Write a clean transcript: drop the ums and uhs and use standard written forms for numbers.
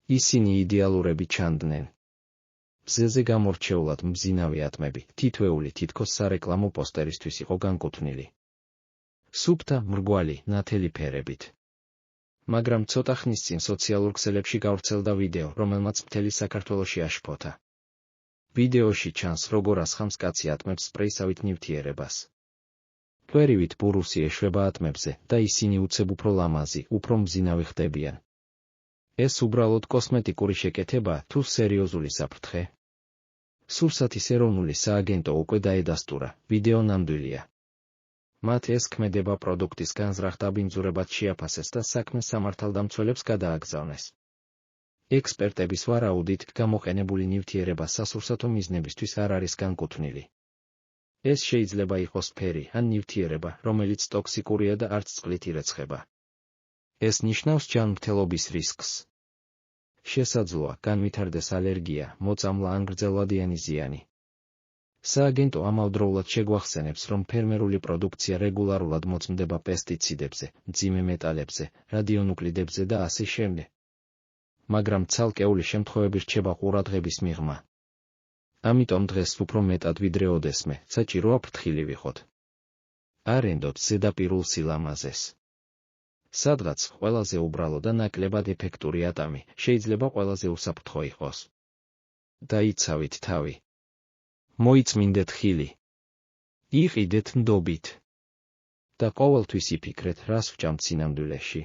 ისინი იდეალურები ჩანდნენ. მზეზე გამორჩეულად მბზინავი ატმები, თითოეული თითქოს სარეკლამო პოსტერისთვის იყო განკუთვნილი. სუფთა, მრგვალი, ნათელი ფერებით. მაგრამ ცოტა ხნის წინ სოციალურ ქსელებში გავრცელდა ვიდეო, რომელმაც მთელი საქართველოში აშფოთა. ვიდეოში ჩანს, როგორ ასხამს კაცი ატმებს სპრეისავით ნივთიერებას. კვერივით ბურუსი ეშვება ატმებზე და ისინი უცებ უფრო ლამაზი, უფრო მბზინავი ხდებიან. ეს უბრალოდ კოსმეტიკური შეკეთებაა თუ სერიოზული საფრთხე? სურსათის ეროვნული სააგენტო უკვე დაედასტურა, ვიდეო ნამდვილია. მათ ეს ქმედება პროდუქტის განზრახ დაბინძურებად შეაფასეს და საქმე სამართალდამცველებს გადააგზავნეს. ექსპერტების ვარაუდით, გამოყენებული ნივთიერება სასურსათო მიზნებისთვის არ არის განკუთვნილი. ეს შეიძლება იყოს ფერი ან ნივთიერება, რომელიც ტოქსიკურია და არც წყლით ირეცხება. ეს ნიშნავს ჯანმრთელობის რისკს. შესაძლოა, განვითარდეს ალერგია, მოწამვლა ან გრძელვადიანი ზიანი. სააგენტო ამავდროულად შეგვახსენებს, რომ ფერმერული პროდუქცია რეგულარულად მოწმდება პესტიციდებზე, მძიმე მეტალებზე, რადიონუკლიდებზე და ასე შემდეგ. მაგრამ ცალკეული შემთხვევები რჩება ყურადღების მიღმა. ამიტომ დღეს უფრო მეტად ვიდრე ოდესმე, საჭიროა ფრთხილი ვიყოთ. არ ენდოთ ზედაპირულ სილამაზეს. სადღაც ყველაზე უბრალო და ნაკლებად ეფექტური ატამი შეიძლება ყველაზე უსაფრთხო იყოს. დაიცავით თავი. მოიწმინდეთ ხილი. იყიდეთ ნდობით. და ყოველთვის იფიქრეთ, რას ვჭამთ სინამდვილეში.